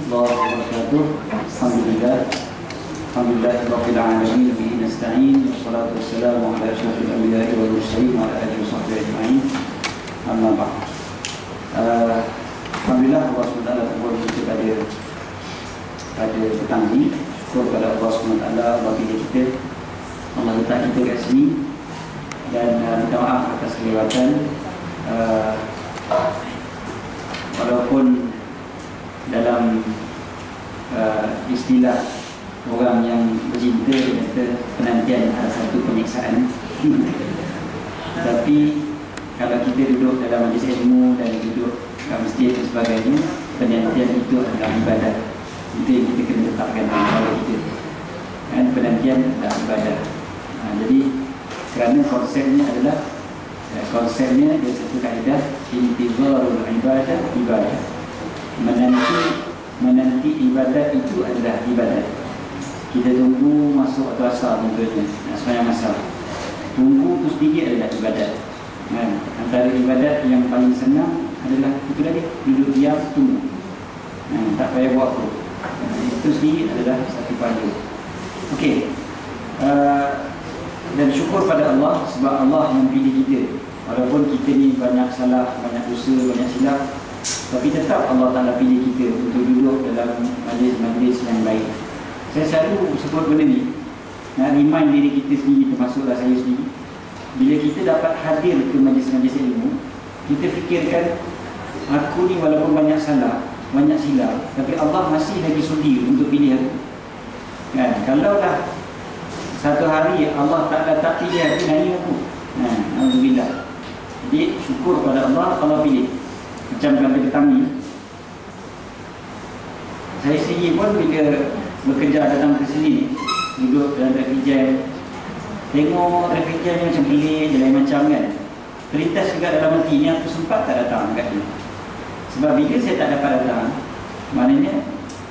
warahmatullahi wabarakatuh. Alhamdulillah rabbil alamin, bihi nasta'in, wassalatu wassalamu ala asyrafil anbiya'i wal mursalin wa ala alihi washabbihi ajma'in. Amma ba'd. Alhamdulillah Allah SWT kubur kita pada petang ini. Syukur kepada Allah SWT bagi kita, Allah letak kita kat sini, dan minta maaf atas kelewatan. Walaupun dalam istilah orang yang bercinta kata penantian ada satu penyiksaan, tapi kalau kita duduk dalam majlis ilmu dan duduk kat masjid dan sebagainya, penantian itu adalah ibadah. Itu yang kita kena letakkan dalam kepala kita, dan penantian adalah ibadah. Jadi kerana konsepnya dia satu kaedah, intizarul ibadah ibadah. Menanti ibadah itu adalah ibadah. Kita tunggu masuk waktu asar contohnya, nak sembahyang asar, tunggu tu sendiri adalah ibadah. Antara ibadat yang paling senang adalah itu tadi, duduk diam tunggu, tak payah buat apa. Itu sendiri adalah satu pahala. Okey. Dan syukur pada Allah sebab Allah yang pilih kita. Walaupun kita ni banyak salah, banyak dosa, banyak silap, tapi tetap Allah Ta'ala pilih kita untuk duduk dalam majlis-majlis yang baik. Saya selalu sebut benda ni, nak remind diri kita sendiri, termasuklah saya sendiri. Bila kita dapat hadir ke majlis-majlis ilmu, kita fikirkan, aku ni walaupun banyak salah, banyak silap, tapi Allah masih lagi sudi untuk pilih aku. Kalau dah satu hari Allah tak pilih aku, nanya aku, alhamdulillah. Jadi syukur pada Allah kalau pilih. Macam kami petang ni, saya sendiri pun bila bekerja datang ke sini, duduk dalam traffic jam, tengok traffic jam macam pelik je, lain macam kan. Terlintas juga dalam hati ni, aku sempat tak datang kat ni. Sebab bila saya tak dapat datang, maknanya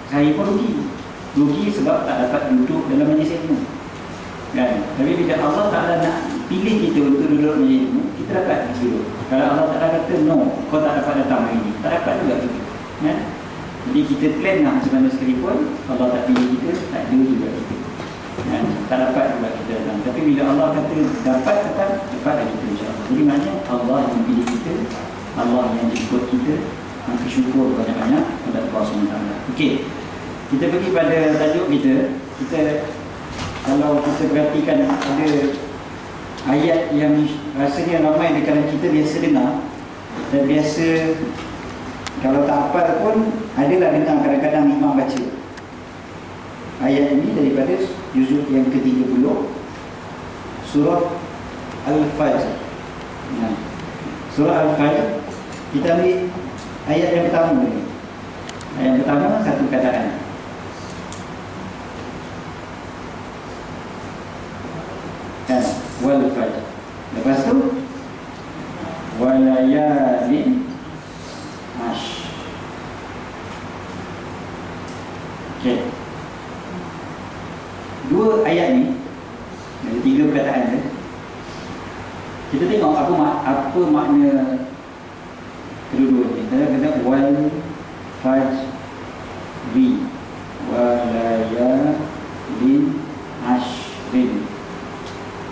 saya pun rugi sebab tak dapat duduk dalam majlis ilmu, kan? Tapi bila Allah Ta'ala nak pilih kita untuk duduk majlis ilmu, kita dapat duduk. Kalau Allah Ta'ala kata no, kau tak dapat datang hari ini, tak dapat juga kita, kan? Jadi kita plan lah macam mana sekalipun, Allah tak pilih kita, tak ada juga kita, kan? Tak dapat juga kita datang. Tapi bila Allah kata dapat datang, dapatlah kita, insyaAllah. Jadi maknanya Allah yang pilih kita, Allah yang jemput kita. Maka syukur banyak-banyak kepada Allah SWT. Okey, kita pergi pada tajuk kita. Kalau kita perhatikan, ada ayat yang rasanya ramai di kalangan kita biasa dengar, dan biasa kalau tak hafal pun adalah dengar kadang-kadang imam baca. Ayat ini daripada juzuk yang ke-30, surah Al-Fajr. Surah Al-Fajr, kita ambil ayat yang pertama ni. Ayat yang pertama satu kataan. Wal fajr. Lepas tu walayalin ash. Okey. Dua ayat ni, ada tiga perkataan ni. Kita tengok apa makna kedua-dua ni. Kita kata wal fajri walayalin ashrin.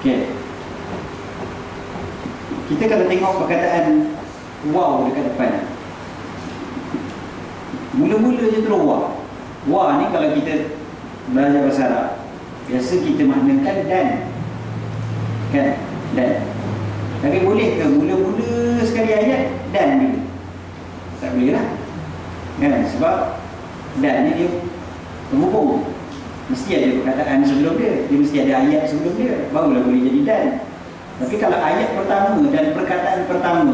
Okay. Kita kalau tengok perkataan waw dekat depan, mula-mula je terus waw. Waw ni kalau kita belajar bahasa Arab, biasa kita maknakan dan, kan? Dan. Tapi boleh ke mula-mula sekali ayat dan dulu? Tak boleh lah, kan? Sebab dan ni dia berhubung, mesti ada perkataan sebelum dia mesti ada ayat sebelum dia, barulah boleh jadi dan. Tapi kalau ayat pertama dan perkataan pertama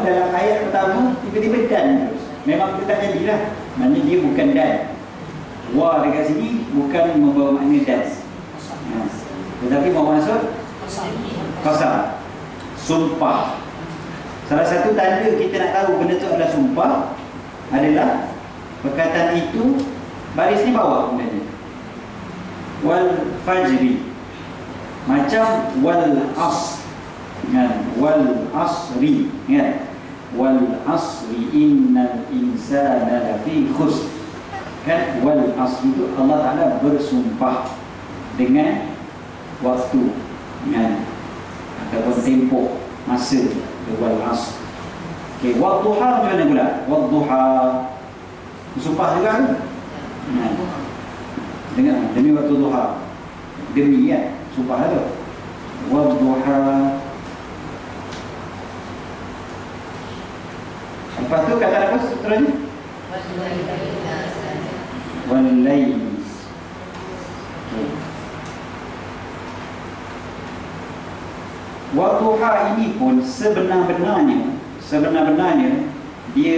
dalam ayat pertama tiba-tiba dan terus, memang kita tak jadilah. Maknanya dia bukan dan. Wa dekat sini bukan membawa makna dan, tetapi bawa maksud qasam, sumpah. Salah satu tanda kita nak tahu benda tu adalah sumpah adalah perkataan itu baris ni bawah sebenarnya. Wal fajri, macam wal as, kan? Wal asri, kan? wal asri innal insana lafi khusr. Kan wal asri itu Allah Ta'ala bersumpah dengan waktu, dengan ataupun tempoh masa, wal asr. Okey, wadduha macam mana pula? Wadduha bersumpah juga kan? Dengar, demi waktu duha, demi ya, sumpah tu. Wadduha. Lepas tu kata apa seterusnya? Wal-lail. Wadduha ini pun sebenarnya dia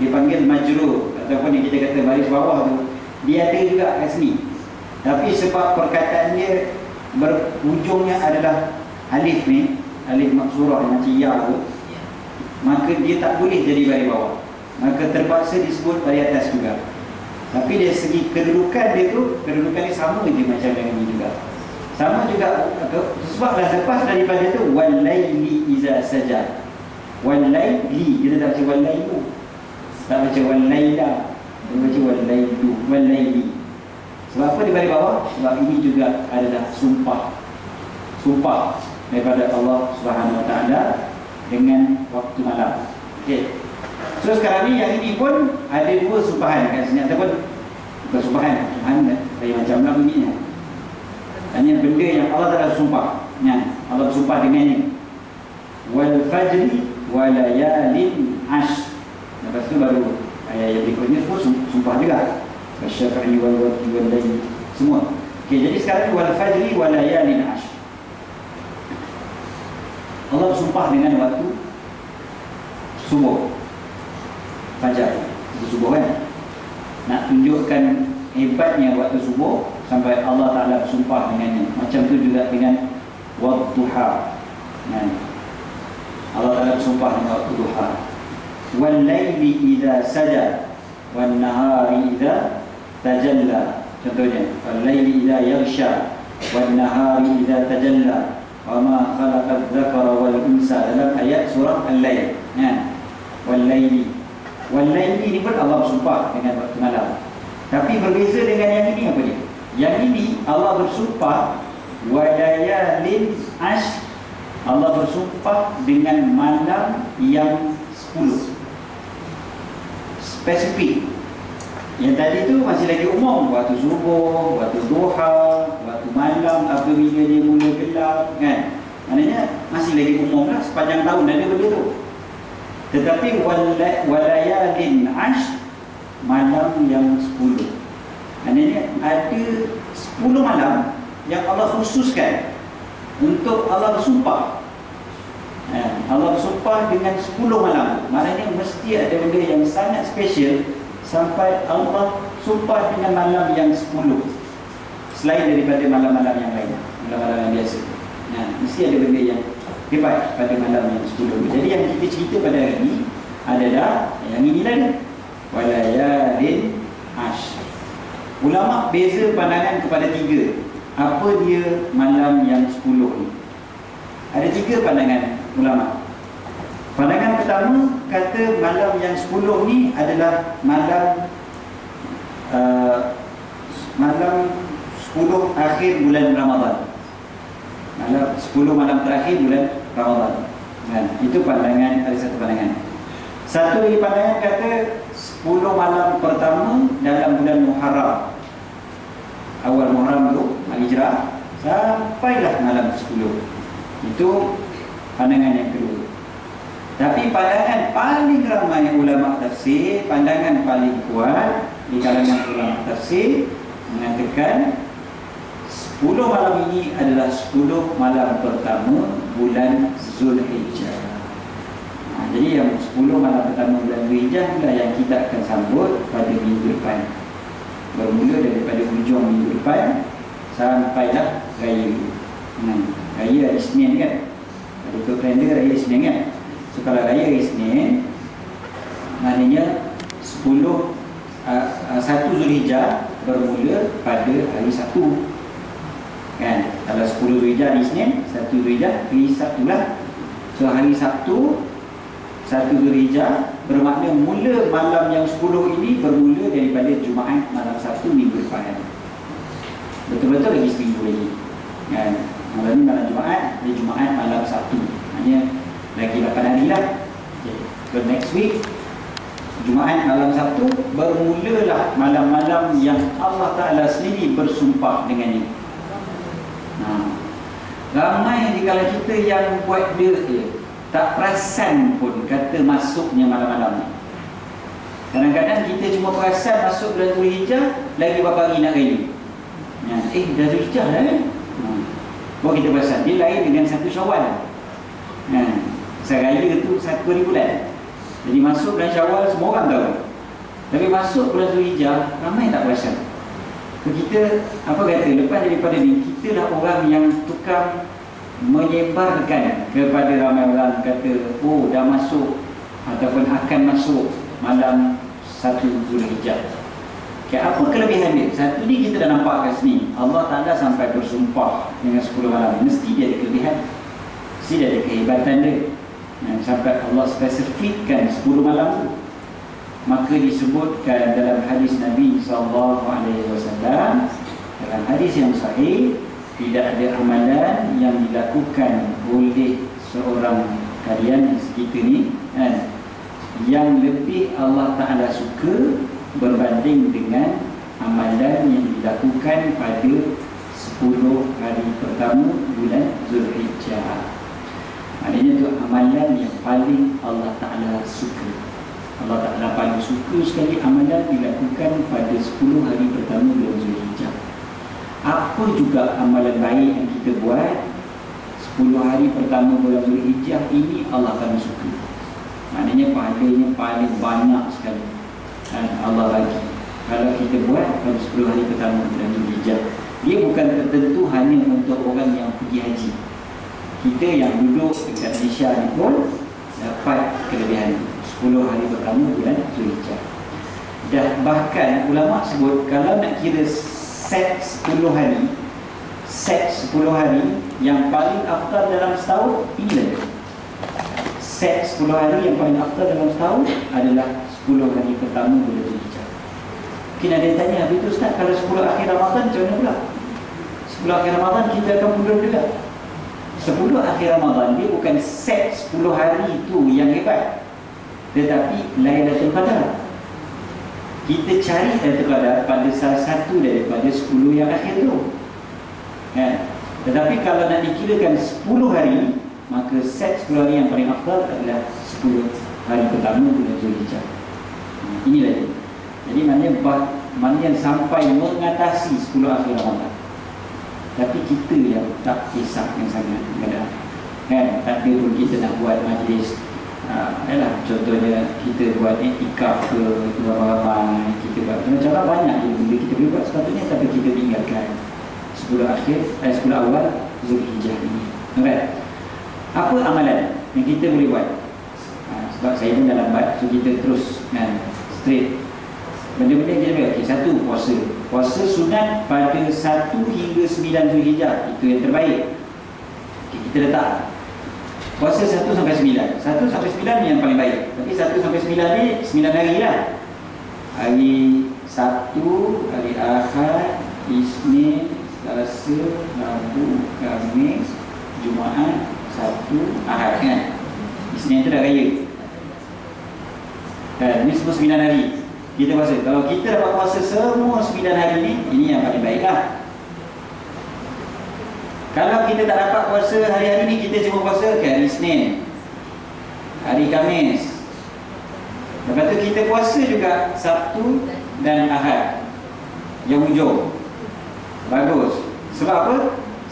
dipanggil majrur ataupun yang kita kata baris bawah tu, dia ada juga kat sini. Tapi sebab perkataan dia berhujungnya adalah alif ni, alif maksurah macam ya tu, maka dia tak boleh jadi baris bawah, maka terpaksa disebut baris atas juga. Tapi dari segi kedudukan dia tu, kedudukan dia sama je macam yang ini juga. Sama juga sebablah lepas daripada tu wal-laili iza saja. Wal-laili, kita tak baca wal-lailu, tak baca wal-laila, dia baca wal-lailu, wal-laili. Sebab apa di baris bawah? Sebab ini juga adalah sumpah daripada Allah Subhanahu Wa Taala dengan waktu malam. Okey. So sekarang ni yang ini pun ada dua sumpahan kat sini, ataupun bukan sumpahan, saya macam mana bunyinya. Hanya benda yang Allah Taala sumpah. Ya, Allah bersumpah dengannya. Wal fajri wa layalin ash. Lepas tu baru ayat yang berikutnya pun sumpah juga. Wasyafi'i wal waqti wal layl, semua. Okey, jadi sekarang wal fajri wa layalin ash. Allah bersumpah dengan waktu subuh, fajar. Itu subuh kan? Nak tunjukkan hebatnya waktu subuh sampai Allah Ta'ala bersumpah dengannya. Macam tu juga dengan wadduha. Allah Ta'ala bersumpah dengan waktu duha. Wal laili idza saja wan nahari idza tajalla. Contohnya, wal laili idza yaghsha wan nahari idza tajalla wa ma khalaqadz dzakara wal unsa, dalam ayat surah Al-Lail. Wal laili. Wal laili ni pun Allah bersumpah dengan waktu malam. Tapi berbeza dengan yang ini apa dia? Yang ini Allah bersumpah walayalin ash. Allah bersumpah dengan malam yang 10. Spesifik. Yang tadi tu masih lagi umum, waktu subuh, waktu duha, waktu malam, apabila dia mula gelap, kan? Maknanya masih lagi umum lah, sepanjang tahun ada benda tu. Tetapi walayalin ash, malam yang 10. Maknanya ada 10 malam yang Allah khususkan untuk Allah bersumpah. Allah bersumpah dengan 10 malam. Maknanya mesti ada benda yang sangat special sampai Allah sumpah dengan malam yang 10, selain daripada malam-malam yang lain, malam-malam yang biasa. Mesti ada benda yang hebat pada malam yang 10. Jadi yang kita cerita pada hari ini adalah yang inilah ni, walayalin ash. Ulama beza pandangan kepada 3. Apa dia malam yang 10 ni? Ada 3 pandangan ulama. Pandangan pertama kata malam yang 10 ni adalah malam malam 10 akhir bulan Ramadan. Malam 10 malam terakhir bulan Ramadan. Itu pandangan, ada satu pandangan. Satu lagi pandangan kata 10 malam pertama dalam bulan Muharram. Awal Muharram tu, Hijrah, sampailah malam 10. Itu pandangan yang kedua. Tapi pandangan paling ramai ulama tafsir, pandangan paling kuat di kalangan ulama tafsir mengatakan 10 malam ini adalah 10 malam pertama bulan Zulhijjah. Jadi yang 10 malam pertama bulan Zulhijjah itulah yang kita akan sambut pada minggu depan. Bermula daripada hujung minggu depan sampailah Raya. Raya hari Isnin kan? Pada ikut kalender Raya Isnin kan? So kalau Raya hari Isnin, maknanya 1 Zulhijjah bermula pada hari Sabtu kan? Kalau 10 Zulhijjah hari Isnin, 1 Zulhijjah hari Sabtu lah. So hari Sabtu 1 Zulhijjah, bermakna mula malam yang 10 ini bermula daripada Jumaat malam 1 minggu depan. Betul-betul lagi seminggu lagi kan? Malam ni malam Jumaat, jadi Jumaat malam 1, maknanya lagi 8 hari lah. Okay. So next week Jumaat malam 1 bermulalah malam-malam yang Allah Ta'ala sendiri bersumpah dengannya. Ramai di kalangan kita yang buat dia tak perasan pun kata masuknya malam-malam ni. Kadang-kadang kita cuma perasan masuk bulan Zulhijjah, lagi berapa hari nak raya. Dah Zulhijjah dah kan? Baru kita perasan, dia lain dengan 1 Syawal. Raya tu 1 hari bulan. Jadi masuk bulan Syawal semua orang tahu. Tapi masuk bulan Zulhijjah, ramai tak perasan. Kita, apa kata, lepas daripada ni, kita lah orang yang tukang menyebarkan kepada ramai orang, kata, oh dah masuk ataupun akan masuk malam 1 Zulhijjah. Okay, apa kelebihan dia? Satu ni kita dah nampak kat sini, Allah Ta'ala sampai bersumpah dengan 10 malam. Mesti dia ada kelebihan, mesti dia ada kehebatan dia. Sampai Allah spesifikkan 10 malam tu. Maka disebutkan dalam hadis Nabi SAW, dalam hadis yang sahih, tidak ada amalan yang dilakukan oleh seorang kalian kita ni yang lebih Allah Ta'ala suka berbanding dengan amalan yang dilakukan pada 10 hari pertama bulan Zulhijjah. Maknanya itu amalan yang paling Allah Ta'ala suka. Allah Ta'ala paling suka sekali amalan dilakukan pada 10 hari pertama bulan Zulhijjah. Apa juga amalan baik yang kita buat 10 hari pertama bulan Zulhijjah ini Allah paling suka. Maknanya pahalanya paling banyak sekali Allah bagi kalau kita buat pada 10 hari pertama bulan Zulhijjah. Dia bukan tertentu hanya untuk orang yang pergi haji. Kita yang duduk dekat Malaysia ni pun dapat kelebihan 10 hari pertama bulan Zulhijjah. Dan bahkan ulama sebut kalau nak kira set 10 hari, set 10 hari yang paling afdal dalam setahun, inilah set 10 hari yang paling afdal dalam setahun adalah 10 hari pertama bulan Zulhijjah. Mungkin ada yang tanya, habis tu Ustaz, kalau 10 akhir Ramadan macam mana pula? 10 akhir Ramadan kita akan mundur juga. 10 akhir Ramadan dia bukan set 10 hari itu yang hebat, tetapi Lailatul Qadar. Kita cari Lailatul Qadar pada salah satu daripada 10 yang akhir tu. Tetapi kalau nak dikirakan 10 hari, maka set 10 hari yang paling afdal adalah 10 hari pertama bulan Zulhijjah. Inilah dia. Jadi maknanya sampai mengatasi 10 akhir Ramadan. Tapi kita yang tak kisah yang sangat kadang tak ada pun kita nak buat majlis. Contohnya kita buat iktikaf ke ramai-ramai, kita buat macam-macam banyak je benda kita boleh buat sepatutnya, tapi kita tinggalkan 10 awal Zulhijjah ini. Alright. Apa amalan yang kita boleh buat? Sebab saya pun dah lambat, so kita terus straight benda-benda yang kita boleh. Okay, 1, puasa. Puasa sunat pada 1 hingga 9 Zulhijjah, itu yang terbaik. Okay, kita letak puasa 1 sampai 9. 1 sampai 9 ni yang paling baik. Tapi 1 sampai 9 ni 9 hari lah. Hari Sabtu, hari Ahad, Isnin, Selasa, Rabu, Khamis, Jumaat, Sabtu, Ahad kan. Isnin tu dah raya. Ini semua 9 hari kita puasa. Kalau kita dapat puasa semua 9 hari ni, ini yang paling baik lah. Kalau kita tak dapat puasa hari-hari ni, kita cuma puasa ke hari Isnin, hari Khamis. Lepas tu kita puasa juga Sabtu dan Ahad yang hujung. Bagus. Sebab apa?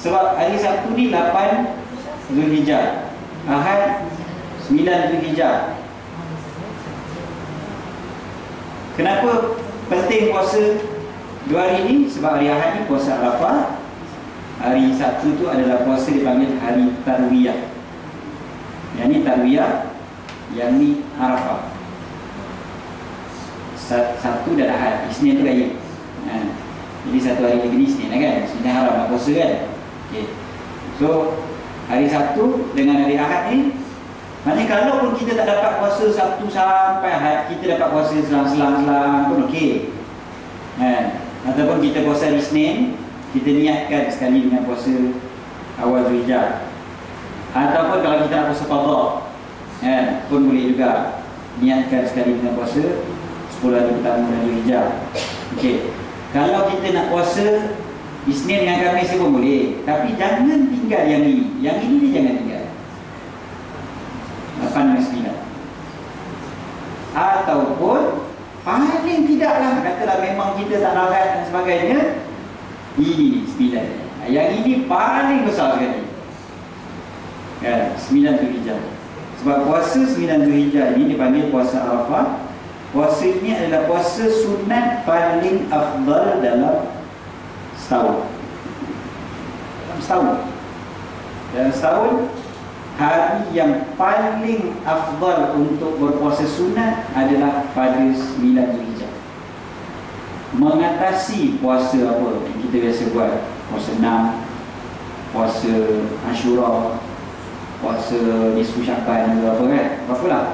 Sebab hari Sabtu ni 8 Zulhijjah, Ahad 9 Zulhijjah. Kenapa penting puasa 2 hari ni? Sebab hari Ahad ni puasa Arafah, hari Sabtu tu adalah puasa dipanggil hari Tarwiyah. Yang ni Tarwiyah, yang ni Arafah. Sabtu dan Ahad, Isnin tu raya. Jadi satu hari lagi ni Isnin kan, Isnin haram nak puasa kan. Okay. So hari Sabtu dengan hari Ahad ni Maknanya kalau pun kita tak dapat puasa Sabtu sampai Ahad, kita dapat puasa selang-selang pun okey. Ataupun kita puasa hari Isnin, kita niatkan sekali dengan puasa awal Zulhijjah. Ataupun kalau kita nak puasa qada, pun boleh juga niatkan sekali dengan puasa 10 hari pertama bulan Zulhijjah. Okey. Kalau kita nak puasa Isnin dengan Khamis pun boleh, tapi jangan tinggal yang ini. Yang ini dia jangan tinggal. 8 dan 9. Ataupun paling tidaklah katalah memang kita tak larat dan sebagainya, ini 9. Yang ini paling besar sekali. 9 Zulhijjah. Sebab puasa 9 Zulhijjah ini dipanggil puasa Arafah. Puasa ini adalah puasa sunat paling afdal dalam setahun. Dalam setahun, hari yang paling afdal untuk berpuasa sunat adalah pada 9 Zulhijjah. Mengatasi puasa apa yang kita biasa buat, puasa 6, puasa Ashura, puasa nisfu Syaban atau apa kan, apalah.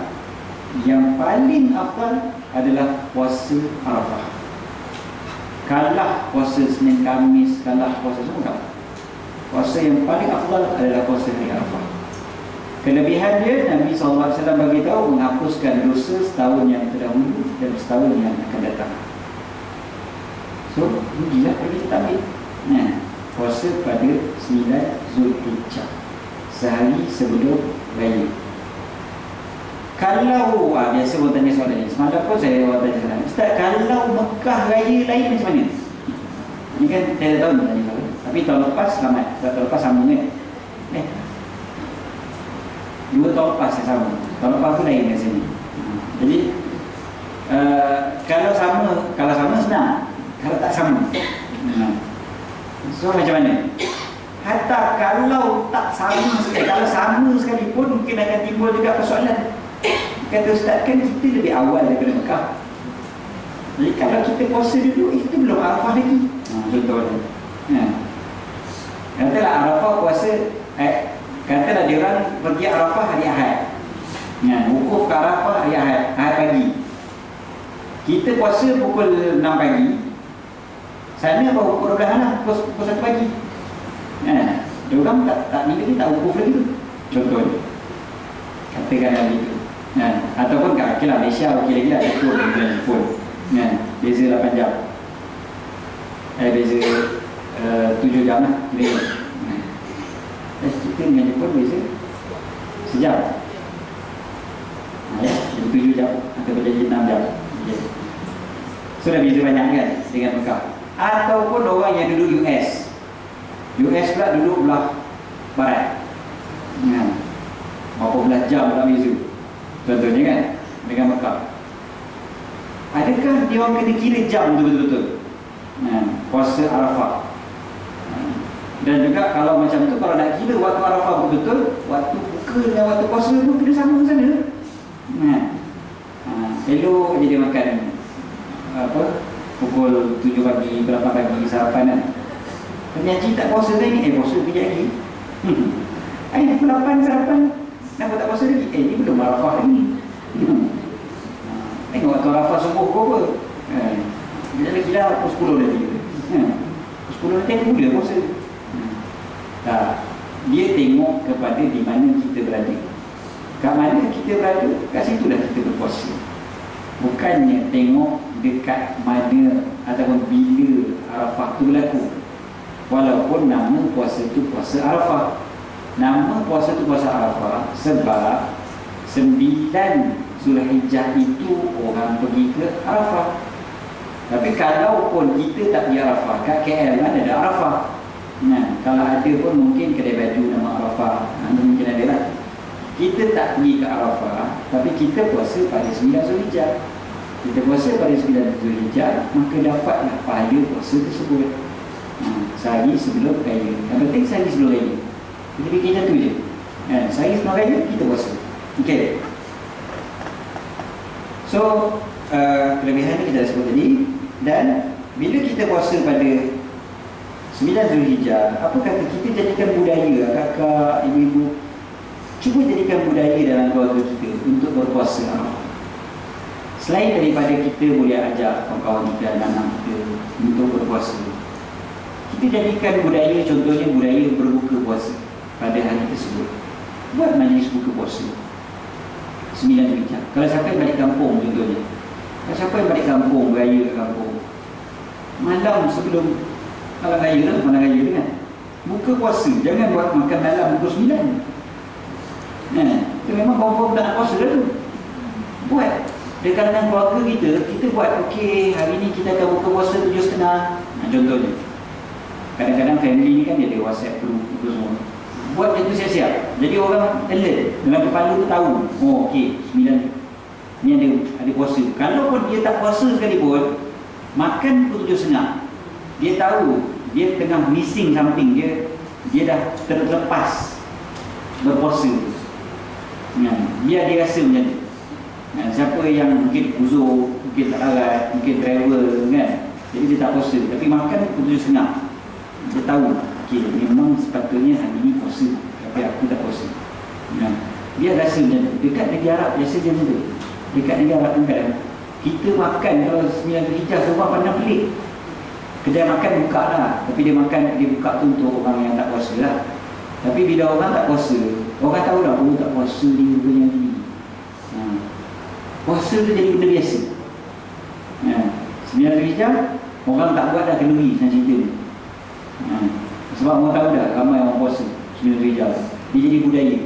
Yang paling afdal adalah puasa Arafah. Kalah puasa Senin Khamis, kalah puasa semua. Puasa yang paling afdal adalah puasa hari Arafah. Kelebihan dia, Nabi SAW beritahu menghapuskan dosa setahun yang terdahulu dan setahun yang akan datang. So, rugilah kalau kita ambil. Puasa pada 9 Zulhijjah, sehari sebelum raya. Kalau biasa orang tanya soalan ni, semalam pun saya orang tanya soalan, Ustaz, kalau Mekah raya lain macam mana? Ini kan saya tahu ni tanya soalan. Tapi tahun lepas selamat, tahun lepas sambung kan. 2 tahun lepas saya sambung. Tahun lepas tu lain kat sini. Jadi kalau sama senang. Kalau tak sama. So macam mana? Hatta kalau tak sama sekali, kalau sama sekalipun mungkin akan timbul juga persoalan. Kata Ustaz, kan kita lebih awal daripada Mekah. Jadi kalau kita puasa dulu, itu belum Arafah lagi. Contohnya. Katalah Arafah puasa, katalah dia orang pergi Arafah hari Ahad. Wukuf ke Arafah hari Ahad pagi. Kita puasa pukul 6 pagi. Sana apa pukul 12 lah, pukul 1 pagi. Dia orang tak wukuf lagi tu. Contohnya. Katakanlah begitu. Ataupun okeylah Malaysia okey lagi lah, Jepun. Beza 8 jam. Beza 7 jam lah. Kita dengan Jepun beza sejam. Jadi 7 jam ataupun jadi 6 jam. So dah beza banyak kan dengan Mekah. Ataupun orang yang duduk US pula duduk belah barat. Berapa belas jam dalam beza. Contohnya kan dengan Mekah. Adakah dia orang kena kira jam tu betul-betul? Puasa Arafah. Dan juga kalau macam tu, kalau nak kira waktu Arafah betul-betul, waktu buka dan waktu puasa tu kena sama sana. Elok je dia makan pukul 7 pagi, 8 pagi sarapan kan. Tapi Haji tak puasa lagi, puasa kejap lagi. Pukul 8 sarapan, kenapa tak puasa lagi? Ni belum Arafah lagi. Tengok waktu Arafah subuh ke apa. Bila lagi lah pukul 10 lagi. Pukul 10 nanti aku boleh puasa. Dia tengok kepada di mana kita berada. Kat mana kita berada, kat situlah kita berpuasa. Bukannya tengok dekat mana ataupun bila Arafah tu berlaku. Walaupun nama puasa tu puasa Arafah. Nama puasa tu puasa Arafah sebab 9 Zulhijjah itu orang pergi ke Arafah. Tapi kalau pun kita tak pergi Arafah, kat KL mana ada Arafah. Kalau ada pun mungkin kedai baju nama Arafah. Mungkin ada lah. Kita tak pergi ke Arafah, tapi kita puasa pada 9 Zulhijjah. Kita puasa pada 9 Zulhijjah, maka dapatlah pahala puasa tersebut. Sehari sebelum raya. Yang penting sehari sebelum raya. Kita fikir macam tu je. Sehari sebelum raya kita puasa. Okey. So kelebihan ni kita dah sebut tadi. Dan bila kita puasa pada 9 Zulhijjah, apa kata kita jadikan budaya kakak, ibu-ibu, Cuba jadikan budaya dalam keluarga kita untuk berpuasa Arafah. Selain daripada kita boleh ajak kawan-kawan kita, anak-anak kita untuk berpuasa, kita jadikan budaya, contohnya budaya berbuka puasa pada hari tersebut. Buat majlis buka puasa 9 Zulhijjah. Kalau siapa yang balik kampung contohnya, kalau siapa yang balik kampung, beraya ke kampung, malam sebelum malam raya kan, buka puasa. Jangan buat makan malam pukul 9. Itu memang confirm tak nak puasa dah tu. Buat di kalangan keluarga kita, kita buat okey, hari ni kita akan buka puasa 7.30. Contohnya. Kadang-kadang family ni kan dia ada WhatsApp group itu semua. Buat itu siap-siap. Jadi orang alert, dalam kepala tu tahu. Oh okey, 9 ni ada puasa. Kalau pun dia tak puasa sekalipun, makan pukul 7.30. Dia tahu dia tengah missing something, dia dah terlepas berpuasa. Biar dia rasa macam tu. Siapa yang mungkin uzur, mungkin tak larat, mungkin travel kan, jadi dia tak puasa, tapi makan pukul 7.30. Dia tahu okay, memang sepatutnya hari ni puasa, tapi aku tak puasa. Dia rasa macam tu. Dekat negara Arab biasa dia macam tu. Dekat negara Arab kan, kita makan kalau 9 Zulhijjah, semua pandang pelik. Kedai makan buka lah, tapi dia buka tu untuk orang yang tak puasa lah. Tapi bila orang tak puasa, orang tahu dah, oh tak puasa dia punya ni. Puasa tu jadi benda biasa. 9 Zulhijjah, orang tak buat dah kenduri senang cerita ni. Sebab orang tahu dah, ramai orang puasa 9 Zulhijjah. Dia jadi budaya.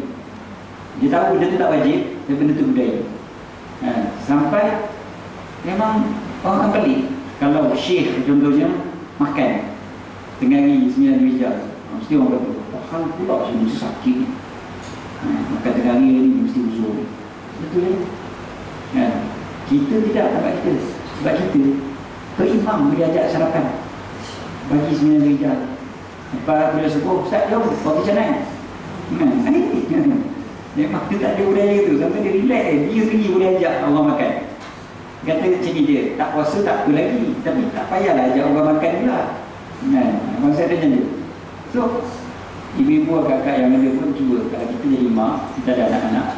Dia tahu benda tu tak wajib, tapi benda tu budaya. Sampai memang orang akan pelik kalau syekh contohnya makan tengah hari 9 Zulhijjah. Mesti orang kata, hal pula sini sakit. Makan tengah hari ni mesti uzur. Betul kan? Kita tidak, tempat kita. Sebab kita perimam boleh ajak sarapan bagi 9 Zulhijjah. Lepas bila subuh, Ustaz jom buat kecanain. Memang dia tak ada budaya tu. Sampai dia relax, dia sendiri boleh ajak orang makan. Kata macam ni dia, tak puasa tak apa lagi, tapi tak payahlah ajak orang makan pula. Masa ada macam tu. So, ibu-ibu kakak yang ada pun cuba, kalau kita jadi mak, kita ada anak-anak,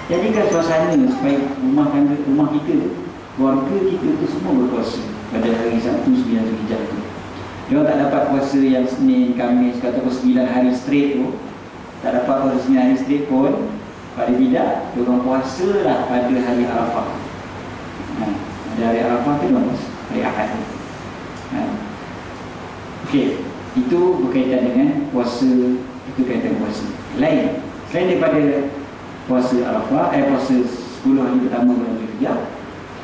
jadikan suasana supaya rumah kita tu, keluarga kita tu semua berpuasa pada hari Sabtu 9 Zulhijjah tu. Dia tak dapat puasa yang Senin, Khamis, katakan 9 hari straight tu, tak dapat puasa 9 hari straight pun, pada tidak, dia orang puasa lah pada hari Arafah. Pada hari Arafah tu dia puasa, hari Ahad tu. Okey. Itu berkaitan dengan puasa, itu kaitan puasa. Lain, selain daripada puasa Arafah, puasa 10 hari pertama bulan Zulhijjah,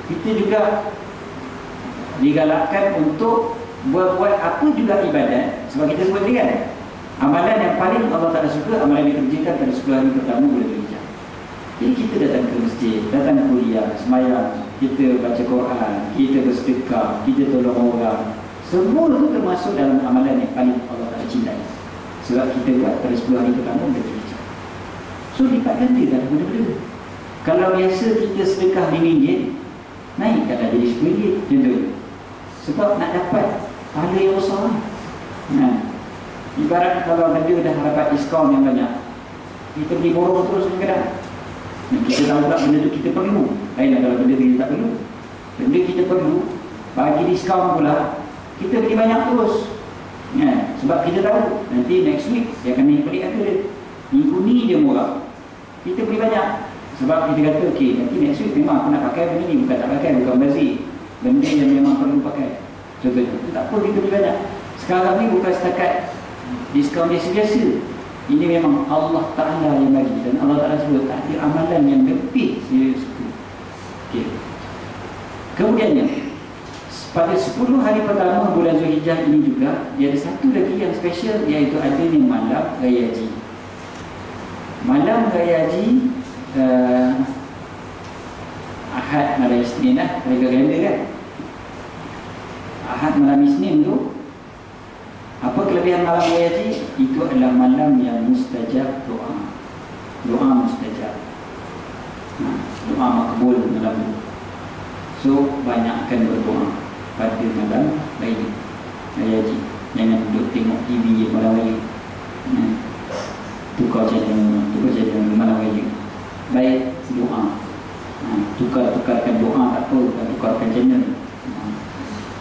kita juga digalakkan untuk buat apa juga ibadat. Sebab kita sebut tadi kan, amalan yang paling Allah Ta'ala suka, amalan yang dikerjakan pada 10 hari pertama bulan Zulhijjah. Jadi kita datang ke masjid, datang ke kuliah, semayang, kita baca Quran, kita bersedekah, kita tolong orang. Semua itu termasuk dalam amalan yang paling Allah Ta'ala cintai. Sebab kita buat pada 10 hari pertama bulan Zulhijjah. So lipat ganda dalam benda-benda. Kalau biasa kita sedekah RM5, naikkanlah jadi RM10 contohnya. Sebab nak dapat pahala yang besar. Ibarat kalau benda dah dapat diskaun yang banyak, kita beli borong terus kadang-kadang. Kita tahu tak benda tu kita perlu. Lainlah kalau benda kita tak perlu. Benda kita perlu, bagi diskaun pula, kita beli banyak terus. Sebab kita tahu nanti next week dia akan naik balik harga dia. Minggu ni dia murah, kita beli banyak. Sebab kita kata okey, nanti next week memang aku nak pakai benda ni, bukan tak pakai, bukan bazir, benda yang memang perlu pakai. Contohnya, tak apa kita beli banyak. Sekarang ni bukan setakat diskaun biasa-biasa. Ini memang Allah Ta'ala yang bagi. Dan Allah Ta'ala sebut tak ada amalan yang lebih dia suka. Okay. Kemudiannya, pada 10 hari pertama bulan Zulhijjah ini juga, dia ada satu lagi yang special, iaitu adanya malam Raya Haji. Malam Raya Haji, Ahad malam Isnin lah, mereka kalender kan. Ahad malam Isnin tu, apa kelebihan malam Raya Haji? Itu adalah malam yang mustajab doa. Doa mustajab. Doa makbul malam tu. So, banyakkan berdoa pada malam Raya Haji. Jangan duduk tengok TV malam Raya. tukar channel malam raya. Baik doa, tukarkan doa, tak apa, tukarkan channel.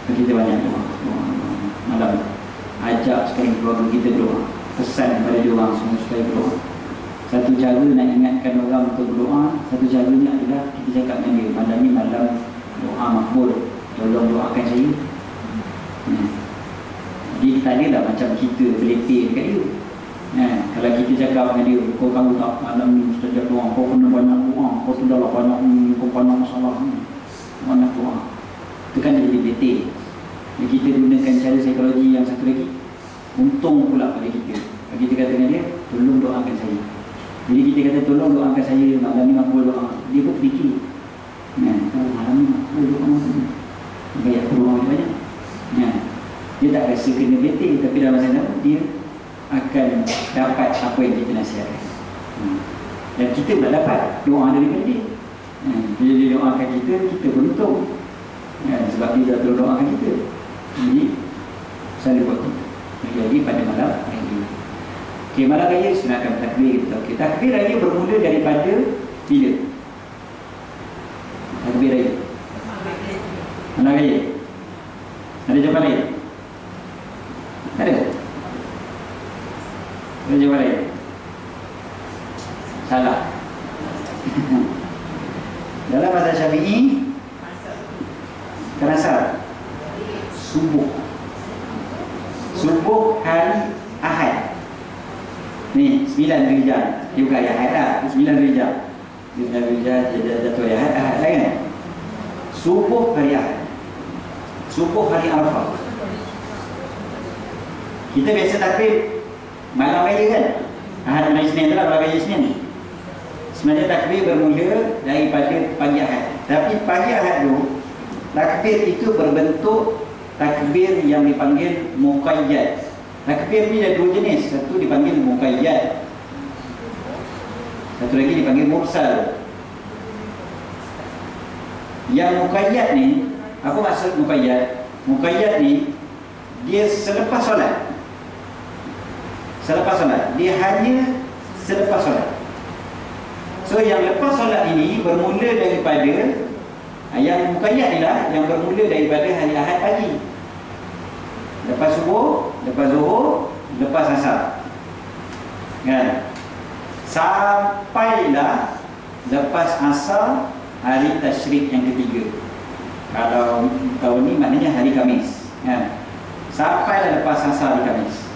Kita banyak doa malam. Ajak sekali keluarga kita doa, pesan kepada dia orang semua supaya berdoa. Satu cara nak ingatkan orang untuk berdoa, satu caranya adalah kita cakap dengan dia, malam ni malam doa makbul, tolong doakan saya. Jadi tak adalah macam kita terlepih dekat dia. Kalau kita cakap dengan dia, kau tahu tak malam ni mustajab doa, kau kena banyak doa, kau sudahlah banyak ni, kau banyak masalah ni, banyak doa. Itu kan jadi letih. Jadi kita gunakan cara psikologi yang satu lagi, untung pula pada kita. Kalau kita kata dengan dia, tolong doakan saya. Jadi kita kata tolong doakan saya malam ni makbul doa, dia pun fikir, malam ni makbul doa malam ni, baik aku doa banyak. Dia tak rasa kena letih, tapi dalam masa yang dia akan dapat apa yang kita nasihatkan. Dan kita pula dapat doa daripada dia. Bila dia doakan kita, kita beruntung. Sebab dia dah tolong doakan kita. Jadi selalu buat itu. Jadi pada malam raya. Okey, malam raya sunatkan takbir. Okay, takbir raya bermula daripada bila? Takbir raya malam raya. Ada jawapan lain? Ada? Ada jawapan lain? Salah. Dalam mazhab Syafi'i kerasa subuh hari Ahad. Ni 9 Zulhijjah. Dia bukan Ahad lah, 9 Zulhijjah. 9 Zulhijjah jatuh Ahad lah kan. Subuh hari Ahad, subuh hari Arafah. Kita biasa takbir malam raya kan. Ahad malam Isnin tu lah, malam raya Isnin. Sebenarnya takbir bermula daripada pagi Ahad. Tapi pagi Ahad tu takbir itu berbentuk takbir yang dipanggil muqayyad. Takbir ni ada dua jenis. Satu dipanggil muqayyad, satu lagi dipanggil mursal. Yang muqayyad ni, apa maksud muqayyad? Muqayyad ni dia selepas solat. Dia hanya selepas solat. So yang lepas solat ini bermula daripada yang muqayyad ni lah, yang bermula daripada hari Ahad pagi. Lepas subuh, lepas zuhur, lepas asar, kan? Sampailah lepas asar hari tasyrik yang ketiga. Kalau tahun ni maknanya hari Khamis, kan? Sampailah lepas asar hari Khamis.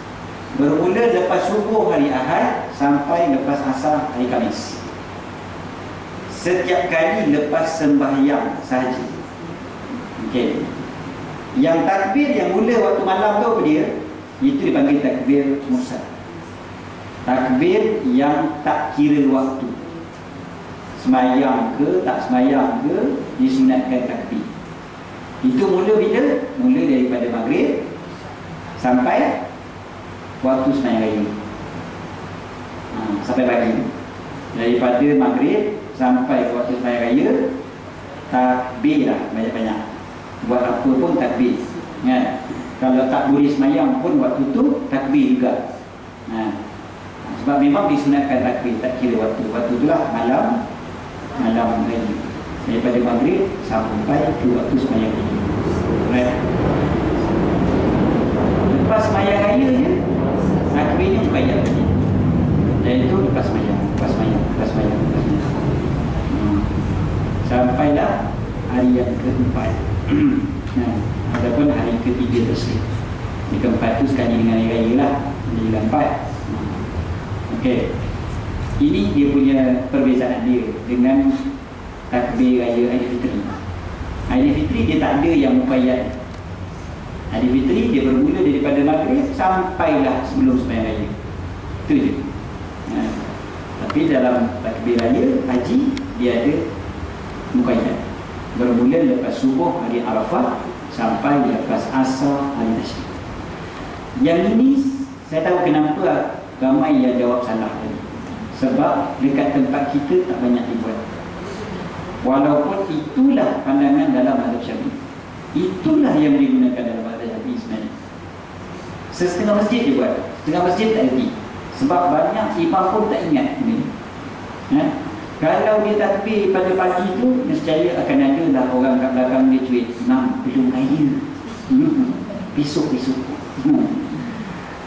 Bermula lepas subuh hari Ahad sampai lepas asar hari Khamis. Setiap kali lepas sembahyang sahaja. Okey. Yang takbir yang mula waktu malam tu apa dia? Itu dipanggil takbir mursal. Takbir yang tak kira waktu. Semayang ke tak semayang ke, disunatkan takbir. Itu mula bila? Mula daripada maghrib sampai waktu semayang raya. Sampai pagi. Daripada maghrib sampai waktu semayang raya, takbir lah banyak-banyak. Buat apa pun takbir, kan? Kalau tak boleh semayang pun waktu tu takbir juga. Sebab memang disunatkan takbir, tak kira waktu. Waktu itulah malam raya, daripada maghrib sampai ke waktu semayang raya. Right? Lepas semayang raya je takbirnya muqayyad tadi. Iaitu lepas semayang. Sampailah hari yang keempat. Ataupun hari ketiga tersebut. Yang keempat tu sekali dengan hari raya lah, jadi keempat. Okey. Ini dia punya perbezaan dia dengan takbir raya Aidilfitri. Aidilfitri dia tak ada yang muqayyad. Aidilfitri dia bermula daripada maghrib sampailah sebelum sembahyang raya. Itu je. Tapi dalam takbir raya haji dia ada muqayyad. Bermula lepas subuh hari Arafah sampai lepas asar hari tasyrik. Yang ini saya tahu kenapa ramai yang jawab salah tadi. Sebab dekat tempat kita tak banyak dibuat. Walaupun itulah pandangan dalam mazhab Syafi'i. Itulah yang digunakan dalam mazhab Syafi'i sebenarnya. Setengah masjid dia buat, setengah masjid tak erti. Sebab banyak imam pun tak ingat ni. Kalau dia takbir pada pagi tu, nescaya akan ada lah orang kat belakang dia cuit, imam belum raya. Besok.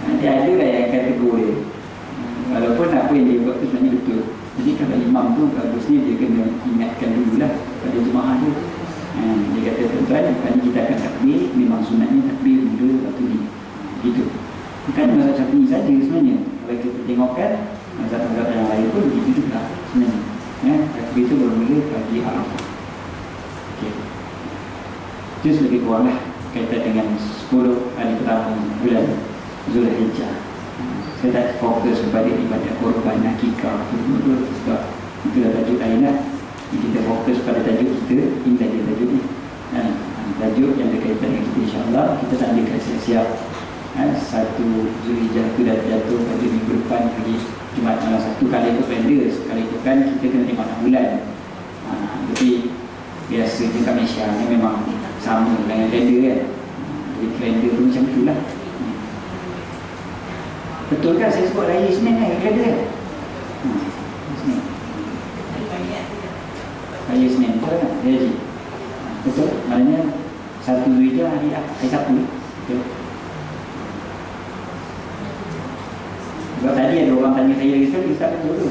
Nanti ada lah yang akan tegur dia. Walaupun apa yang dia buat tu sebenarnya betul. Jadi kalau imam tu bagusnya dia kena ingatkan dululah pada jemaah dia. Dia kata, tuan-tuan, kali kita akan takbir, memang sunatnya takbir mula waktu ni. Gitu. Bukan mazhab Syafi'i saja sebenarnya. Kalau kita tengokkan mazhab-mazhab yang lain pun begitu juga sebenarnya. Takbir itu bermula pagi Arafah. Okey. Just lebih kurang lah kaitan dengan 10 hari pertama bulan Zulhijjah. Saya tak fokus kepada ibadat korban akikah itu sebab itu dah tajuk lain lah. Kita fokus pada tajuk kita. Ini tajuk ni. Tajuk yang berkaitan dengan kita, insyaAllah kita tak ada siap-siap. 1 Zulhijjah itu dah jatuh pada minggu depan, hari Jumaat malam 1. Kali itu kalender, sekali itu kan kita kena tengok 6 bulan. Tapi biasanya kat Malaysia ni memang sama dengan kalender kan. Jadi kalender tu macam itulah. Betul kan saya sebut raya Isnin kan kalender kan? Isnin. Raya Isnin betul kan? Betul. Maknanya 1 Zulhijjah hari Sabtu. Betul. Sebab tadi ada orang tanya saya lagi sekali, Ustaz betul tu.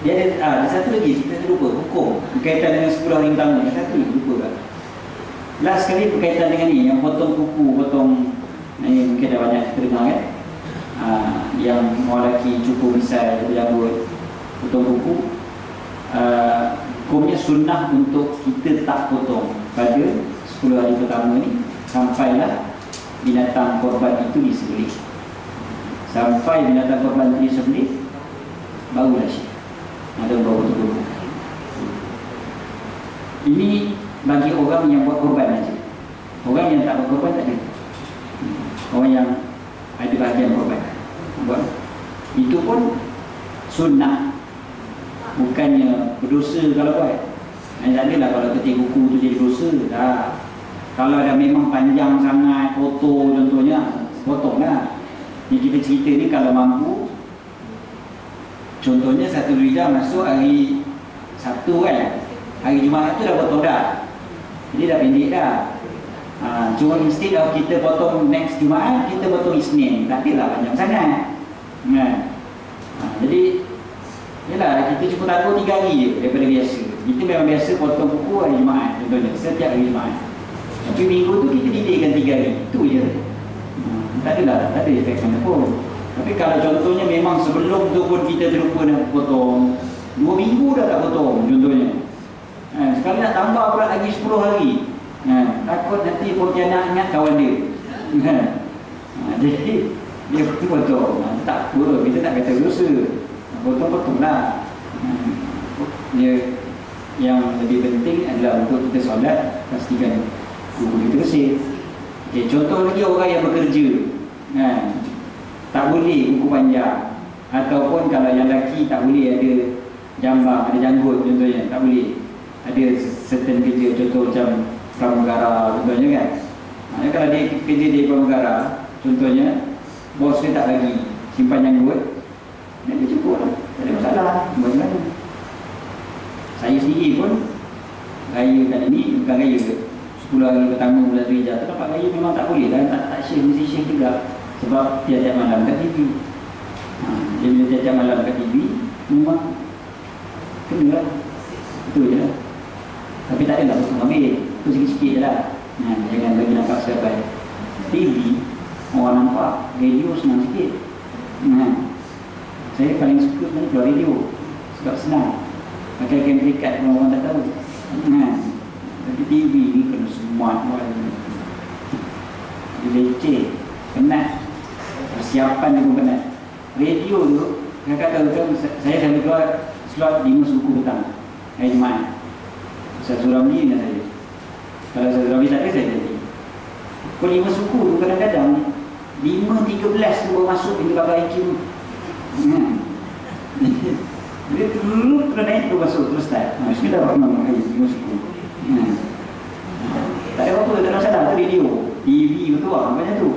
Dia ada satu lagi, kita terlupa, hukum berkaitan dengan 10 hari pertama. Yang satu lagi, lupa kan. Last sekali berkaitan dengan ni, yang potong kuku, ni mungkin dah banyak kita dengar kan. Yang orang lelaki cukup misal, berjambut, potong kuku. Hukumnya sunnah untuk kita tak potong pada 10 hari pertama ni, sampailah binatang korban itu disembelih. Sampai binatang korban itu disembelih, barulah syekh ada bawa tubuh. Ini bagi orang yang buat korban saja. Orang yang tak buat korban tak ada. Orang yang ada bahagian korban buat. Itu pun sunnah, bukannya berdosa kalau buat. Tak adalah kalau ketik kuku tu jadi dosa. Kalau dah memang panjang sangat, kotor contohnya, potonglah. Ni kita cerita ni kalau mampu. Contohnya 1 Zulhijjah masuk hari Sabtu kan. Hari Jumaat tu dah potong dah. Jadi dah pendek dah. Cuma instead of kita potong next Jumaat, kita potong Isnin. Tak adalah panjang sangat. Jadi, yalah, kita cukup tangguh 3 hari je daripada biasa. Kita memang biasa potong kuku hari Jumaat contohnya, setiap hari Jumaat. Tapi minggu tu kita didikkan 3 hari. Itu je. Tak adalah, tak ada efek mana pun. Tapi kalau contohnya memang sebelum tu pun kita terlupa nak potong, 2 minggu dah tak potong contohnya. Sekali nak tambah pula lagi 10 hari. Takut nanti Pontianak ingat kawan dia. Jadi dia potong. Tak apa, kita tak kata dosa. Potong-potong lah. Yang lebih penting adalah untuk kita solat, pastikan kuku kita bersih. Okay, contoh lagi orang yang bekerja, tak boleh kuku panjang. Ataupun kalau yang lelaki tak boleh ada jambang, ada janggut contohnya, tak boleh. Ada certain kerja, contoh macam pramugara contohnya kan. Kalau dia kerja di pramugara contohnya, bos dia tak lagi simpan janggut, dia cukup lah, tak ada masalah. Bagaimana? Saya sendiri pun raya kali ni, bukan raya 10 hari pertama bulan Zulhijjah tu dapat raya memang tak boleh kan, tak share, mesti share juga. Sebab tiap-tiap malam kat TV. Dia bila tiap-tiap malam kat TV, memang kena lah. Itu je lah. Tapi tak adalah potong ambil, itu sikit-sikit je lah. Jangan bagi nampak sedapat. TV, orang nampak, radio senang sikit. Saya paling suka sebenarnya keluar radio, sebab senang. Pakai game dekat orang tak tahu. Tapi TV ni kena smart kan. Dia leceh, penat. Persiapan dia pun penat. Radio tu, kakak tahu kan, saya selalu keluar slot 5 suku petang hari Jumaat. Ustaz Suramli dengan saya. Kalau Ustaz Suramli tak ada, saya jadi. Pukul 5 suku tu kadang-kadang 5.13 tu baru masuk pintu kabar IQ. Dia dulu terus naik terus masuk terus start. Bismillahirrahmanirrahim. 5 suku. Tak ada apa-apa, tak ada masalah. Tu radio, TV betul lah, macam tu.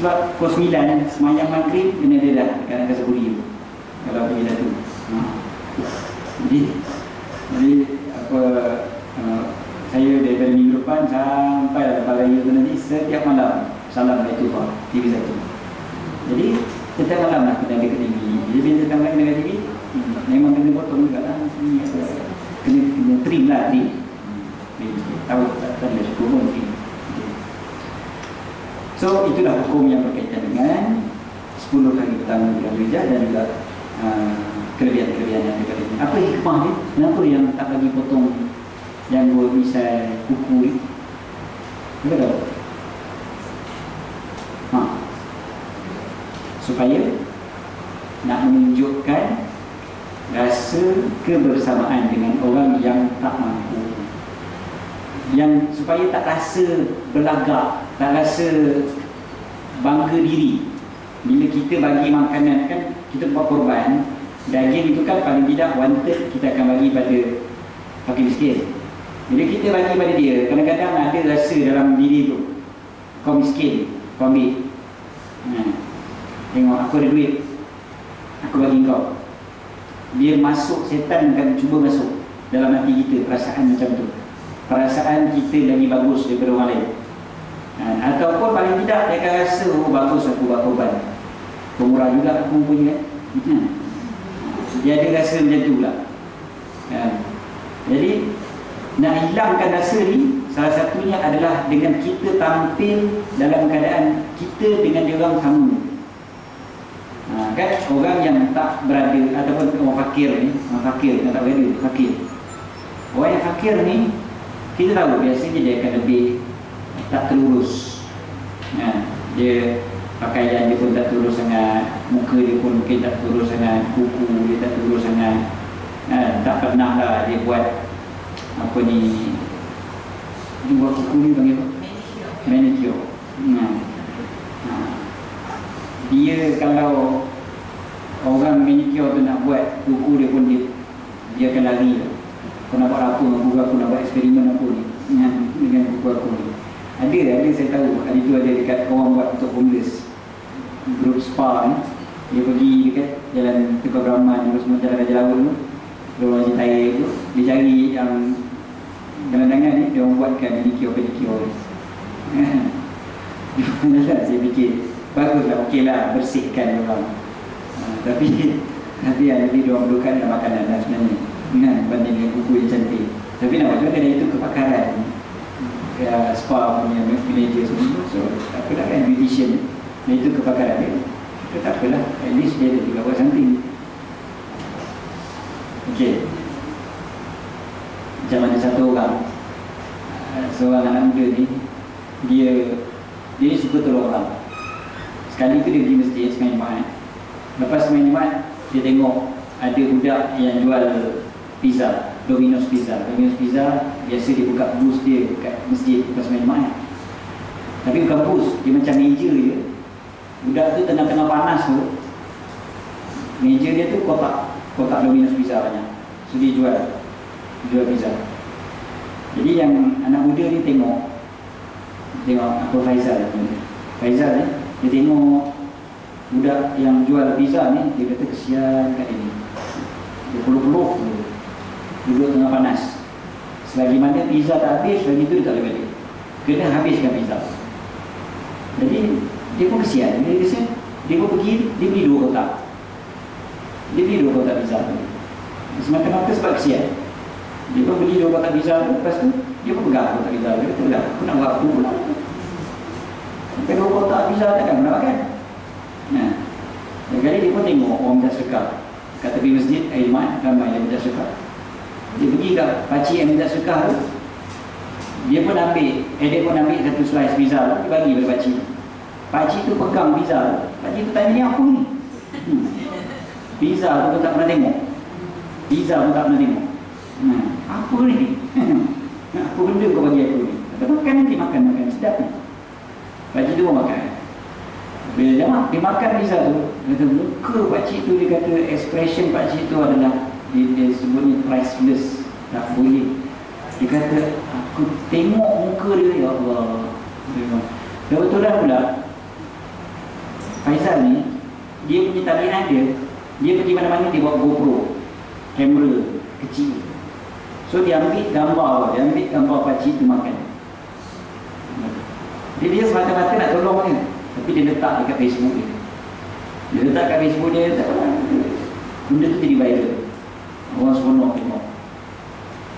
Sebab pukul 9 semayang maghrib kena dia dah dekat Angkasa Puri kalau pergi dah tu. Jadi apa, saya daripada minggu depan sampai lepas raya tu nanti setiap malam salam itu Pak TV 1. Jadi setiap malam lah kena ada ke TV. Jadi bila datang lagi dengan TV, memang kena potong juga lah. Kena trim lah, trim. Tahu tak ada cukup pun trim. So itulah hukum yang berkaitan dengan 10 kali pertama bulan Rejab dan juga kelebihan-kelebihan yang dekat ini. Apa hikmah ni? Kenapa yang tak bagi potong yang misal kuku ni? Apa tahu? Supaya nak menunjukkan rasa kebersamaan dengan orang yang tak mampu, yang supaya tak rasa belagak, tak rasa bangga diri. Bila kita bagi makanan kan, kita buat korban daging itu kan paling tidak wanted kita akan bagi pada fakir miskin. Bila kita bagi pada dia, kadang-kadang ada rasa dalam diri tu, kau miskin, kau ambil. Tengok aku ada duit, aku bagi kau. Dia masuk, setan akan cuba masuk dalam hati kita perasaan macam tu. Perasaan kita lagi bagus daripada orang lain. Ataupun paling tidak dia akan rasa, oh bagus aku buat korban, pemurah juga aku punya. Dia ada rasa macam tu pula. Jadi nak hilangkan rasa ni, salah satunya adalah dengan kita tampil dalam keadaan kita dengan dia orang sama. Kan orang yang tak berada ataupun orang fakir ni, orang fakir yang tak berada, fakir. Orang yang fakir ni kita tahu biasanya dia akan lebih tak terurus. Dia pakaian dia pun tak terurus sangat, muka dia pun mungkin tak terurus sangat, kuku dia tak terurus sangat. Tak pernah lah dia buat apa ni, dia buat kuku ni panggil apa? Manicure. Dia kalau orang manicure tu nak buat kuku dia pun dia akan lari. Kau nak buat apa dengan kuku aku, nak buat eksperimen apa ni dengan kuku aku ni. Ada saya tahu. Hari tu ada dekat orang buat untuk homeless, grup spa ni. Dia pergi dekat jalan Tengku Braman, semua jalan Raja Laut tu, Lorong Haji Tahir tu. Dia cari yang jalan-jalan ni, dia orang buatkan pedicure. Saya fikir baguslah, okeylah, bersihkan orang. Tapi yang lebih dia orang perlukan adalah makanan lah sebenarnya, banding dengan kuku yang cantik. Tapi nak buat kedai itu kepakaran spa punya manager semua. So apa nak kan beautician, dan itu kepakaran dia. Itu tak apalah, at least dia ada juga buat something. Okey, macam ada satu orang, seorang anak muda ni, dia suka tolong orang. Sekali tu dia pergi masjid semain Jumaat. Lepas semain Jumaat, dia tengok ada budak yang jual pizza, Domino's Pizza. Domino's Pizza biasa dia buka booth dia kat masjid lepas semain Jumaat. Tapi bukan booth, dia macam meja je. Budak tu tengah-tengah panas tu, meja dia tu kotak Domino's Pizza banyak. So dia jual pizza. Jadi yang anak muda ni tengok apa Faizal ni, dia tengok budak yang jual pizza ni, dia kata kesian kat dia ni. Dia peluk-peluk duduk tengah panas. Selagi mana pizza tak habis, lagi tu dia tak boleh balik, kena habiskan pizza. Jadi dia pun kesian. Dia pun pergi, dia beli 2 kotak. Dia beli 2 kotak pizza tu. Semata-mata sebab kesian. Dia pun beli 2 kotak pizza tu. Lepas tu dia pun pegang kotak pizza. Dia kata, aku nak buat apa pula. Sampai 2 kotak pizza takkan nak makan. Kali dia pun tengok orang minta sedekah kat tepi masjid, air mat, ramai yang minta sedekah. Dia pergi kat pakcik yang minta sedekah tu, dia pun ambil satu slice pizza tu, dia bagi pada pakcik. Pakcik tu pegang pizza tu. Pakcik tu tanya, ni apa ni? Pizza tu pun tak pernah tengok. Apa ni? Apa benda kau bagi aku ni? Kata, makan nanti, makan sedap ni. Pakcik tu pun makan. Bila dia makan pizza tu, kata muka pakcik tu, dia kata expression pakcik tu adalah dia sebutnya priceless, tak boleh. Dia kata, aku tengok muka dia, ya Allah. Kebetulan pula Faizal ni, dia punya tarian dia pergi mana-mana dia bawa GoPro, kamera kecil. So dia ambil gambar pakcik tu makan. Dia semata-mata nak tolong dia, tapi dia letak dekat Facebook dia. Dia letak kat Facebook dia, tak apa. Benda tu jadi viral. Orang seronok tengok.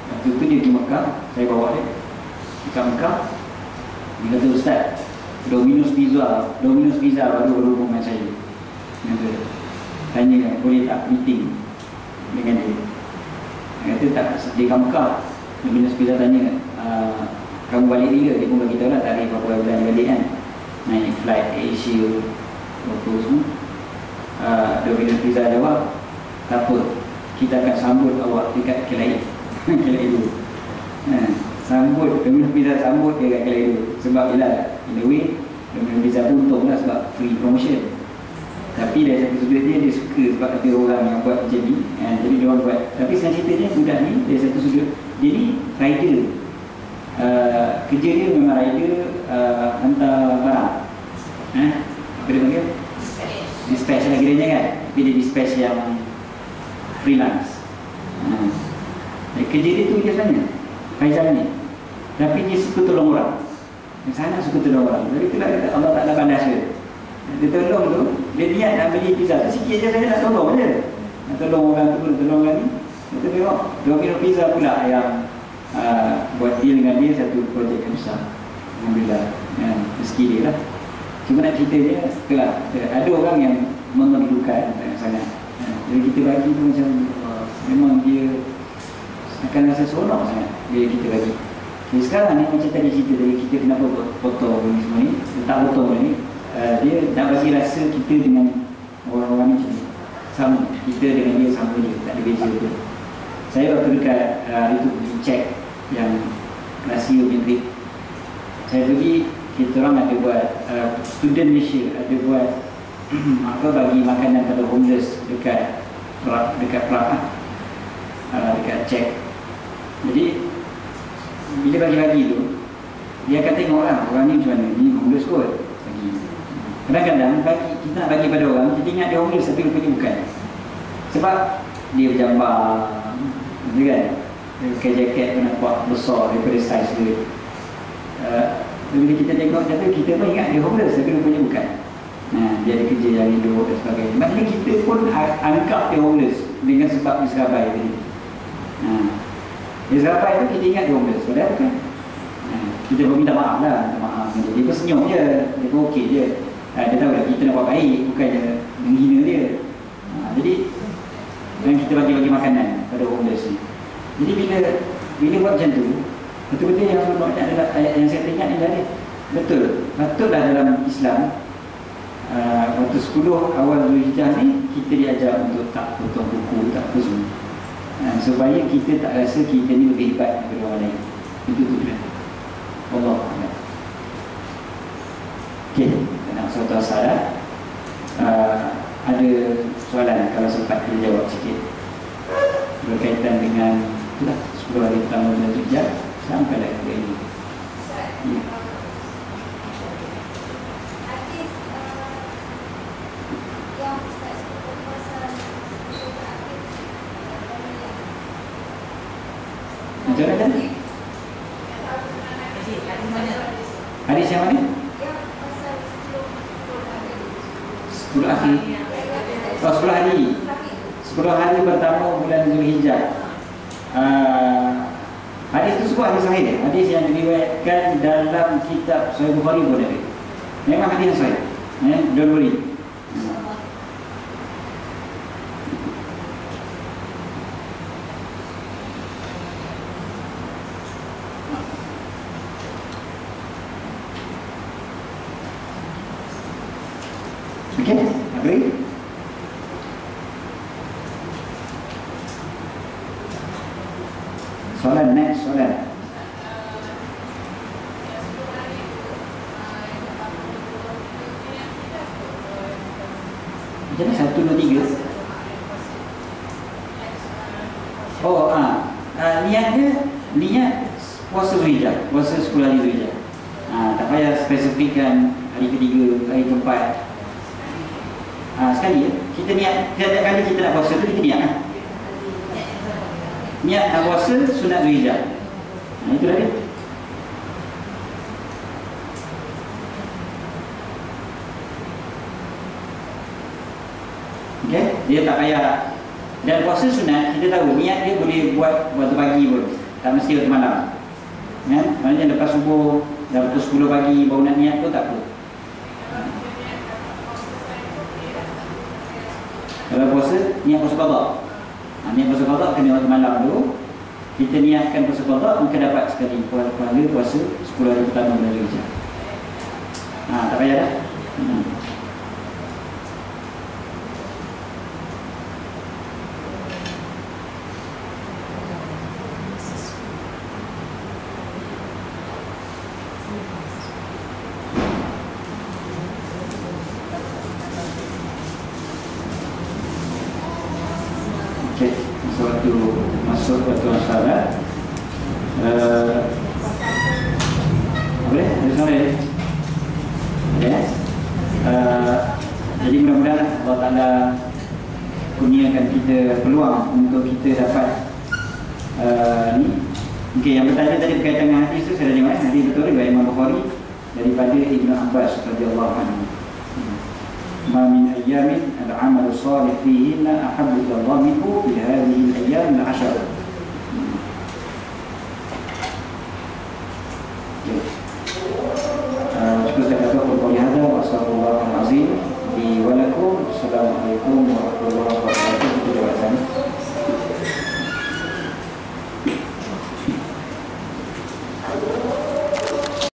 Waktu tu dia pergi Mekah, saya bawa dia dekat Mekah. Dia kata, Ustaz, Domino's Pizza baru hubung dengan saya. Dia kata, tanya boleh tak meeting dengan dia. Dia kata tak, dia kat Mekah. Domino's Pizza tanya, kamu balik dia? Dia pun bagi tahu lah tarikh berapa bulan balik kan. Naik flight Asia berapa semua. Domino's Pizza jawab, tak apa, kita akan sambut awak dekat Kelai. Kelai dulu. Sambut, Domino's Pizza sambut dia kat Kelai dulu. Sebab bila in a way Domino's Pizza tu untung lah sebab free promotion. Tapi dari satu sudut dia suka sebab ada orang yang buat macam ni. Jadi dia orang buat. Tapi sekarang ceritanya budak ni dari satu sudut dia ni rider. Kerja dia memang rider, hantar barang. Apa dia panggil? Dispatch lah kiranya kan. Tapi dia dispatch yang freelance. Kerja dia tu dia sebenarnya Faizal ni. Tapi dia suka tolong orang. Yang sana suka tolong orang. Jadi itulah kata Allah Ta'ala bandas dia. Dia tolong tu, dia niat nak beli pizza tu, sikit je saya nak tolong je. Nak tolong orang tu, nak tolong orang ni. Kita tengok Domino's Pizza pula yang buat deal dengan dia satu projek yang besar. Alhamdulillah, rezeki dia lah. Cuma nak cerita dia, itulah, ada orang yang memerlukan sangat. Jadi kita bagi tu macam memang dia akan rasa seronok sangat bila kita bagi. Jadi sekarang ni macam tadi cerita dari kita kenapa potong ni semua ni, letak potong ni, dia nak bagi rasa kita dengan orang-orang ni macam ni. Sama, kita dengan dia sama je, tak ada beza tu. Saya waktu dekat itu pergi check yang rahsia Madrid. Saya pergi, kita orang ada buat student Malaysia ada buat apa bagi makanan pada homeless dekat Prague, dekat Czech. Jadi bila bagi-bagi tu dia akan tengok orang ni macam mana, ni homeless kot bagi. Kadang-kadang kita nak bagi pada orang, kita ingat dia homeless tapi rupanya bukan. Sebab dia berjambar, betul kan? Dia pakai jaket pun nampak besar daripada saiz dia. Bila kita tengok macam tu, kita pun ingat dia homeless tapi rupanya bukan. Dia ada kerja yang hidup dan sebagainya. Maksudnya kita pun anggap dia homeless dengan sebab diserabai tadi. Diserabai tu kita ingat dia homeless, padahal bukan. Kita pun minta maaf lah, minta maaf. Dia pun senyum je, dia pun okey je. Dia tahu lah kita nak buat baik, bukannya menghina dia. Jadi dan kita bagi-bagi makanan pada homeless ni. Jadi bila buat macam tu, betul-betul yang sebenarnya adalah ayat yang saya ingat ni tadi. Betullah dalam Islam waktu 10 awal Zulhijjah ni kita diajar untuk tak potong buku, tak apa semua. Supaya kita tak rasa kita ni lebih hebat daripada orang lain. Itu tu dia. Allah Allah. Okey, nak suatu asal ada soalan kalau sempat dia jawab sikit berkaitan dengan itulah 10 hari pertama bulan Zulhijjah sampai dah hari ini. Ya. Macam mana tadi? Hadis yang mana? 10 hari. Oh, 10 hari. 10 hari pertama bulan Zulhijjah. Hadis itu semua hadis sahih. Hadis yang diriwayatkan dalam kitab Sahih Bukhari pun ada. Memang hadis yang sahih. Don't worry. Okay, agree? Soalan, next soalan. Macam mana 1, 2, 3? Oh, niat puasa Zulhijjah, puasa 10 hari Zulhijjah. Tak payah spesifikkan hari ketiga, hari keempat. Sekali ya, kita niat tiap kali kita nak puasa tu kita niat niat nak puasa sunat Zulhijjah. Itulah dia. Okay? Dia tak payah. Dan puasa sunat kita tahu niat dia boleh buat waktu pagi pun, tak mesti waktu malam. Kan? Maknanya lepas subuh, dah pukul 10 pagi baru nak niat pun tak apa. Kalau puasa, niat puasa qada. Niat puasa qada kena waktu malam dulu. Kita niatkan puasa qada, maka dapat sekali pahala puasa 10 hari pertama bulan Zulhijjah. Tak payah dah. Masuk waktu masalah boleh? Ada soalan ya? Okay. Jadi mudah-mudahan Allah Ta'ala kurniakan kita peluang untuk kita dapat ni. Okay, yang bertanya tadi berkaitan dengan hadis tu, saya dah jawab. Hadis betul riwayat Imam Bukhari daripada Ibnu Abbas radhiyallahu anhu. Ma min ayyamin al-'amalu salih fihinna ahabbu ila Allah minhu fi hadhihi al-ayyam al-'ashr.